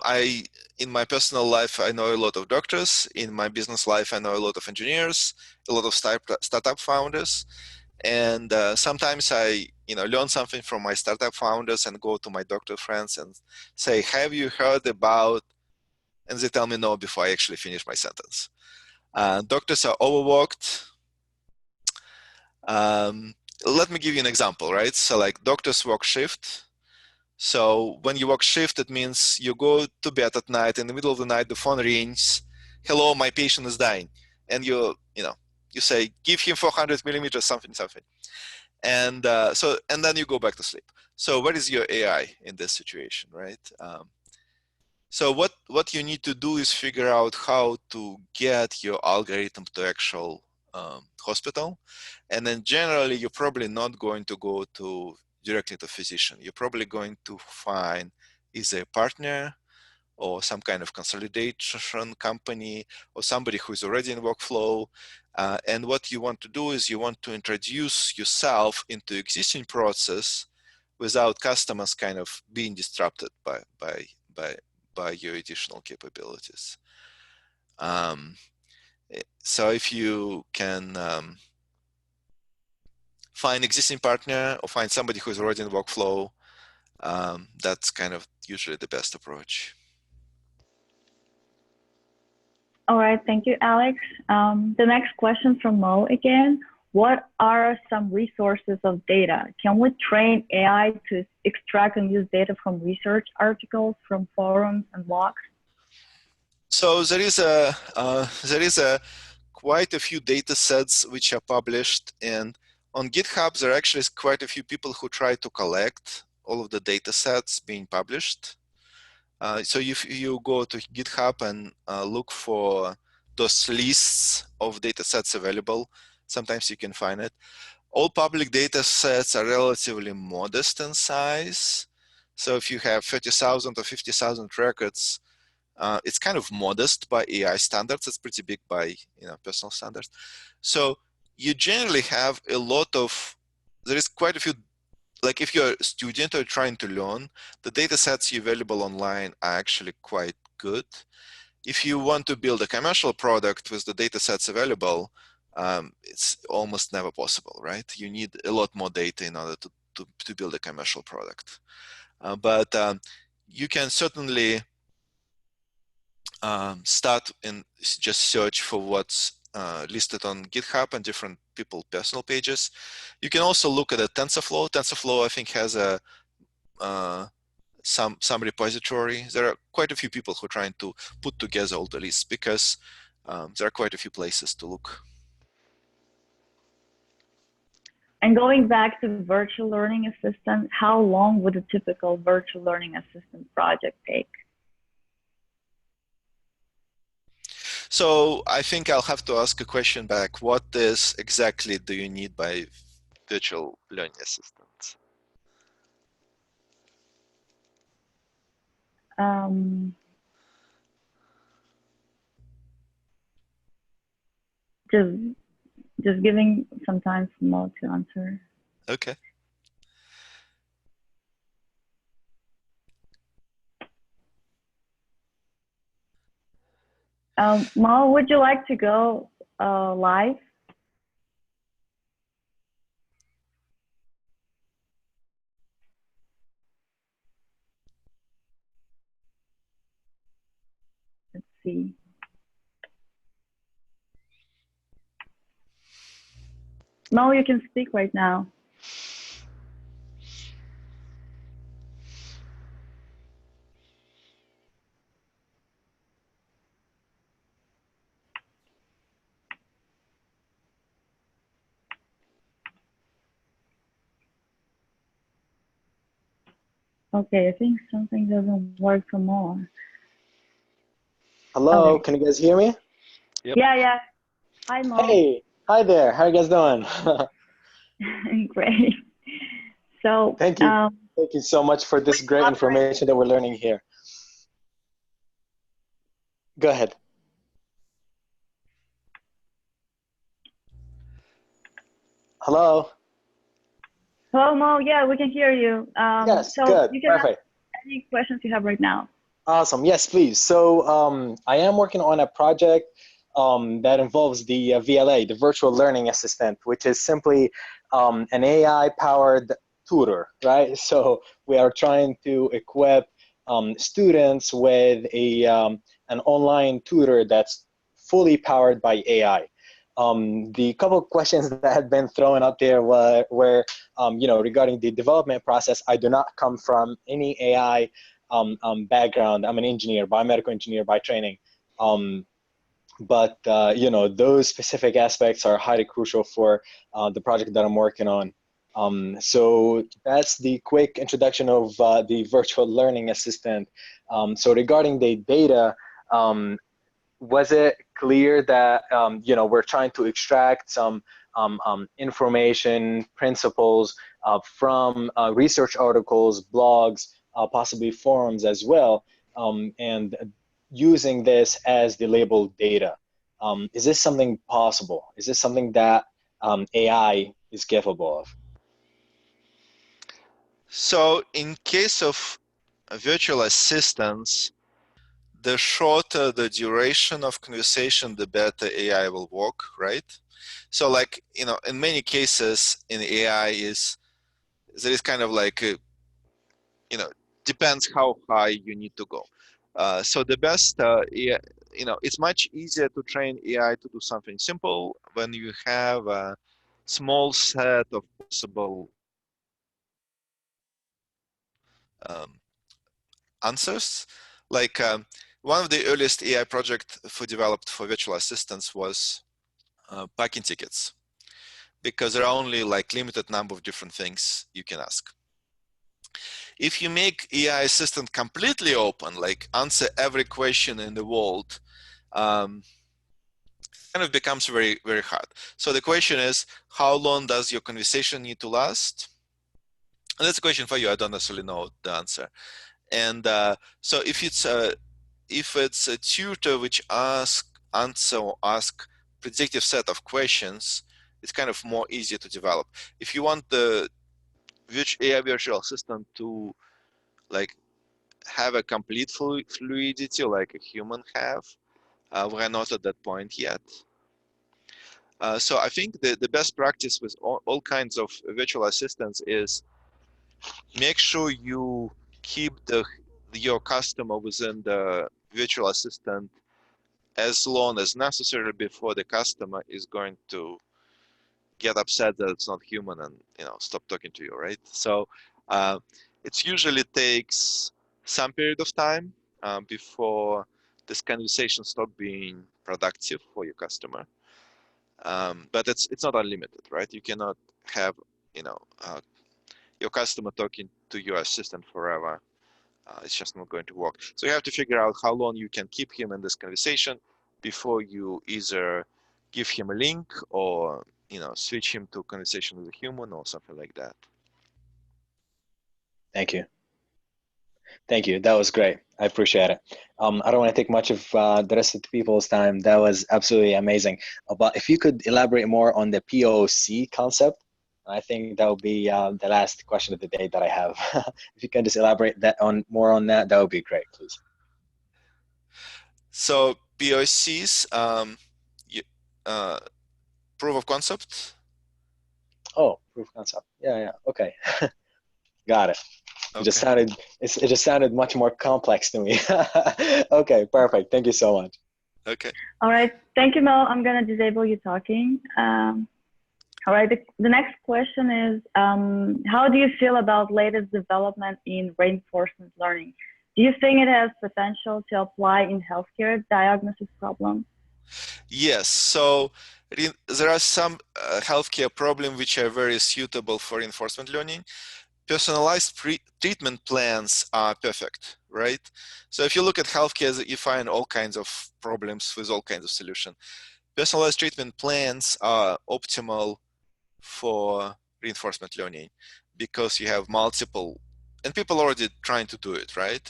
in my personal life, I know a lot of doctors. In my business life, I know a lot of engineers, a lot of startup founders. And sometimes I learn something from my startup founders and go to my doctor friends and say, have you heard about, and they tell me no before I actually finish my sentence. Doctors are overworked. Let me give you an example, right? So like doctors work shift. So when you work shift, it means you go to bed at night, in the middle of the night, the phone rings. Hello, my patient is dying. And you say, give him 400 millimeters, something. And then you go back to sleep. So where is your AI in this situation, right? So what you need to do is figure out how to get your algorithm to actual hospital. And then generally, you're probably not going to go to directly to physician. You're probably going to find either a partner or some kind of consolidation company or somebody who is already in workflow. And what you want to do is you want to introduce yourself into existing process without customers kind of being disrupted by your additional capabilities. So if you can find existing partner or find somebody who's already in workflow, that's kind of usually the best approach. All right, thank you, Alex. The next question from Mo again. What are some resources of data? Can we train AI to extract and use data from research articles, from forums and blogs? So there is a quite a few data sets which are published, and on GitHub there actually is quite a few people who try to collect all of the data sets being published. So if you go to GitHub and look for those lists of data sets available, sometimes you can find it. All public data sets are relatively modest in size. So if you have 30,000 or 50,000 records, it's kind of modest by AI standards. It's pretty big by personal standards. So you generally have a lot of, there is quite a few, like if you're a student or trying to learn, the data sets available online are actually quite good. If you want to build a commercial product with the data sets available, it's almost never possible, right? You need a lot more data in order to build a commercial product. But you can certainly start and just search for what's listed on GitHub and different people personal pages. You can also look at a TensorFlow. TensorFlow, I think, has a some repository. There are quite a few people who are trying to put together all the lists because there are quite a few places to look. And going back to virtual learning assistant, how long would a typical virtual learning assistant project take? So I think I'll have to ask a question back. What is exactly do you need by virtual learning assistant? Just giving some time for Mo to answer. Okay. Mo, would you like to go live? Let's see. Mo, you can speak right now. Okay, I think something doesn't work for Mo. Hello, Okay. can you guys hear me? Yep. Yeah. Hi, Mo. Hey, hi there. How are you guys doing? Great. So Thank you. Thank you so much for this great information that we're learning here. Go ahead. Hello. Hello, Mo. Yeah, we can hear you. Yes, so good. You can Perfect. ask any questions you have right now. Awesome. Yes, please. So I am working on a project that involves the VLA, the Virtual Learning Assistant, which is simply an AI-powered tutor, right? So we are trying to equip students with an online tutor that's fully powered by AI. The couple of questions that had been thrown up there were regarding the development process. I do not come from any AI background. I'm an engineer, biomedical engineer by training. But those specific aspects are highly crucial for the project that I'm working on. So that's the quick introduction of the virtual learning assistant. So regarding the data, was it clear that we're trying to extract some information, principles from research articles, blogs, possibly forums as well, and using this as the labeled data? Is this something possible? Is this something that AI is capable of? So in case of virtual assistants, the shorter the duration of conversation, the better AI will work, right? So like, in many cases in AI there is kind of like, depends how high you need to go. So the best, AI, it's much easier to train AI to do something simple when you have a small set of possible um, answers. Like one of the earliest AI projects developed for virtual assistants was parking tickets, because there are only like limited number of different things you can ask. If you make AI assistant completely open, like answer every question in the world, kind of becomes very, very hard. So the question is, how long does your conversation need to last? And that's a question for you. I don't necessarily know the answer. And so if it's a tutor which ask predictive set of questions, it's kind of more easier to develop. If you want the AI virtual assistant to like have a complete fluidity like a human have, we're not at that point yet. So I think the best practice with all kinds of virtual assistants is make sure you keep your customer within the virtual assistant as long as necessary before the customer is going to get upset that it's not human and stop talking to you, right? So it usually takes some period of time before this conversation stop being productive for your customer. But it's not unlimited, right? You cannot have your customer talking to your assistant forever. It's just not going to work. So you have to figure out how long you can keep him in this conversation before you either give him a link or switch him to conversation with a human or something like that. Thank you. Thank you. That was great. I appreciate it. I don't want to take much of the rest of the people's time. That was absolutely amazing. But if you could elaborate more on the POC concept, I think that would be the last question of the day that I have. If you can just elaborate more on that, that would be great, please. So POCs, proof of concept. Oh, proof of concept. Yeah. Okay. Got it. Okay. It just sounded much more complex to me. Okay, perfect. Thank you so much. Okay. All right. Thank you, Mel. I'm going to disable you talking. All right. The next question is, how do you feel about latest development in reinforcement learning? Do you think it has potential to apply in healthcare diagnosis problems? Yes. So there are some healthcare problems which are very suitable for reinforcement learning. Personalized treatment plans are perfect, right? So if you look at healthcare, you find all kinds of problems with all kinds of solutions. Personalized treatment plans are optimal for reinforcement learning because you have multiple, and people are already trying to do it, right?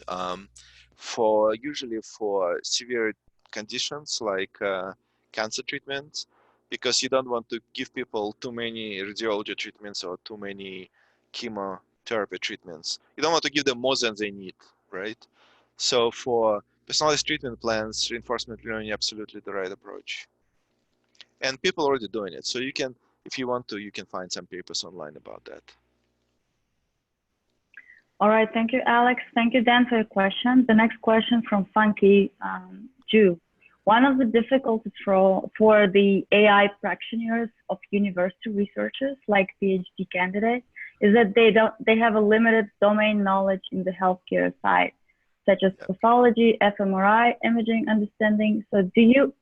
Usually for severe conditions like cancer treatments, because you don't want to give people too many radiology treatments or too many chemotherapy treatments. You don't want to give them more than they need, right? So for personalized treatment plans, reinforcement learning absolutely the right approach. And people are already doing it. So you can, if you want to, you can find some papers online about that. All right, thank you, Alex. Thank you, Dan, for your question. The next question from Funky Jew. One of the difficulties for the AI practitioners of university researchers, like PhD candidates, is that they have a limited domain knowledge in the healthcare side, such as pathology, fMRI, imaging understanding. So do you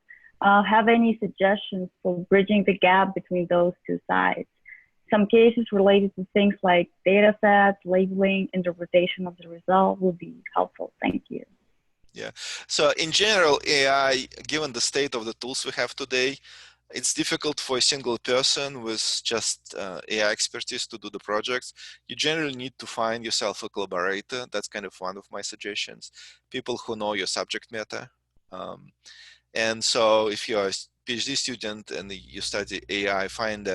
have any suggestions for bridging the gap between those two sides? some cases related to things like data sets, labeling, interpretation of the result would be helpful. Thank you. Yeah. So in general, AI, given the state of the tools we have today, it's difficult for a single person with just AI expertise to do the projects. You generally need to find yourself a collaborator. That's kind of one of my suggestions. People who know your subject matter. And so if you're a PhD student and you study AI, find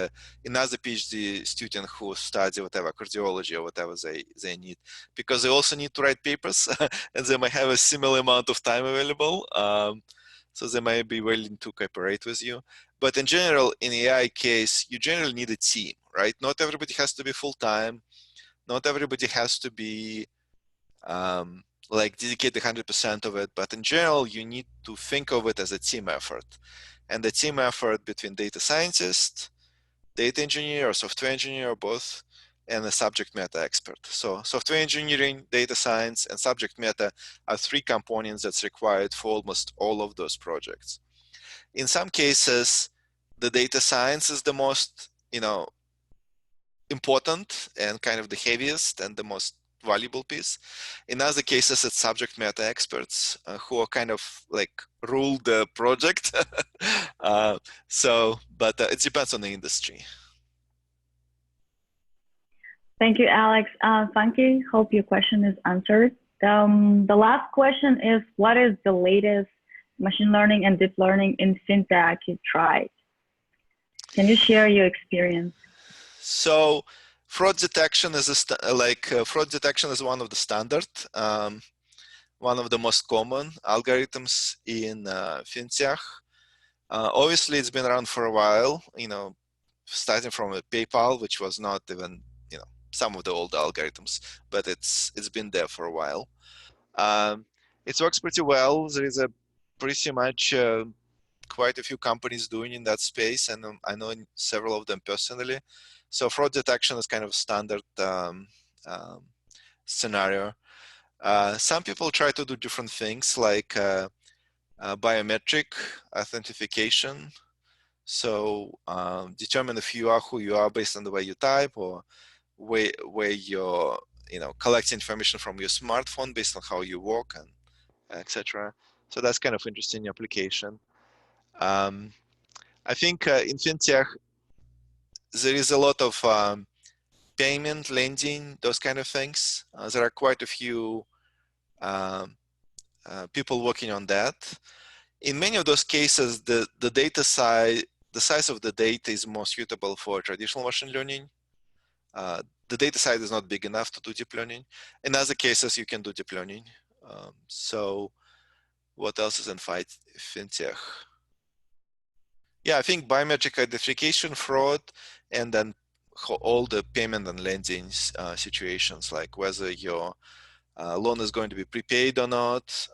another PhD student who study whatever, cardiology or whatever they need, because they also need to write papers and they might have a similar amount of time available. So they might be willing to cooperate with you. But in general, in AI case, you generally need a team, right? Not everybody has to be full-time. Not everybody has to be like dedicate 100% of it, but in general, you need to think of it as a team effort. And the team effort between data scientist, data engineer, or software engineer, or both, and a subject matter expert. So software engineering, data science, and subject matter are three components that's required for almost all of those projects. In some cases, the data science is the most, important and kind of the heaviest and the most valuable piece. In other cases, it's subject matter experts who are kind of like rule the project. But it depends on the industry. Thank you, Alex. Thank you. Hope your question is answered. The last question is, what is the latest machine learning and deep learning in fintech you tried? Can you share your experience? So fraud detection is fraud detection is one of the standard, one of the most common algorithms in fintech. Obviously, it's been around for a while. Starting from a PayPal, which was not even some of the old algorithms, but it's been there for a while. It works pretty well. There is a pretty much quite a few companies doing in that space, and I know several of them personally. So fraud detection is kind of standard scenario. Some people try to do different things like biometric authentication. So determine if you are who you are based on the way you type, or where you're collecting information from your smartphone based on how you walk, and etc. So that's kind of interesting application. I think in fintech there is a lot of payment, lending, those kind of things. There are quite a few people working on that. In many of those cases, the size of the data is more suitable for traditional machine learning. The data size is not big enough to do deep learning. In other cases, you can do deep learning. So what else is in fintech? Yeah, I think biometric identification, fraud, and then all the payment and lending situations, like whether your loan is going to be prepaid or not,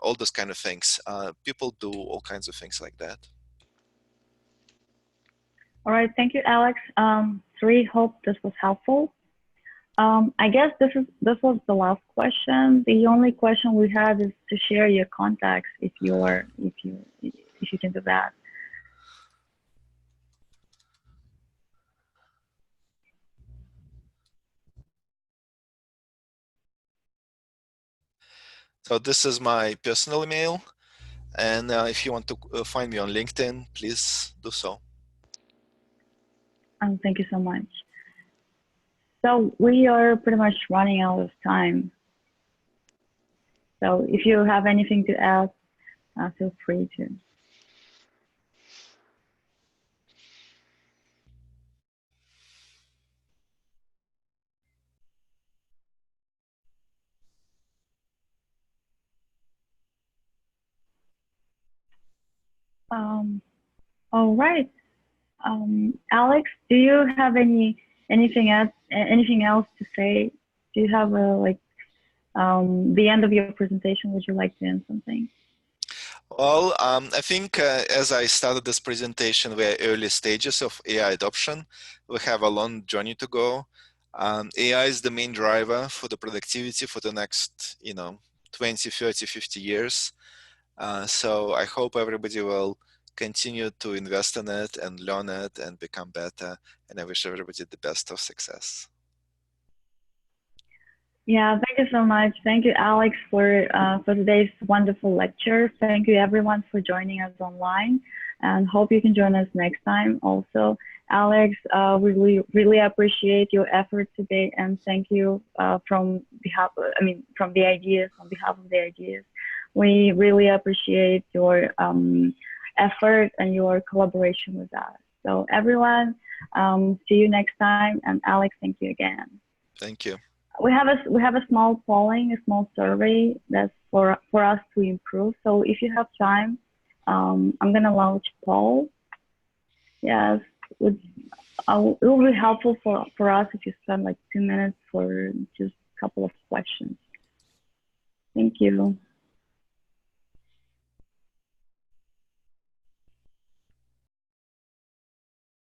all those kind of things. People do all kinds of things like that. All right, thank you, Alex. Sri, hope this was helpful. I guess this was the last question. The only question we have is to share your contacts if you can do that. So this is my personal email, and if you want to find me on LinkedIn, please do so. Thank you so much. So we are pretty much running out of time. So if you have anything to add, feel free to. All right. Alex, do you have anything else to say? Do you have the end of your presentation? Would you like to end something? Well, I think as I started this presentation, we're early stages of AI adoption. We have a long journey to go. AI is the main driver for the productivity for the next, 20, 30, 50 years. So I hope everybody will continue to invest in it and learn it and become better. And I wish everybody the best of success. Yeah, thank you so much. Thank you, Alex, for today's wonderful lecture. Thank you, everyone, for joining us online, and hope you can join us next time. Also, Alex, we really appreciate your effort today, and thank you from behalf of the ideas. We really appreciate your effort and your collaboration with us. So, everyone, see you next time. And Alex, thank you again. Thank you. We have a small polling, a small survey that's for us to improve. So if you have time, I'm gonna launch a poll. Yes, it will be helpful for us if you spend like 2 minutes for just a couple of questions. Thank you.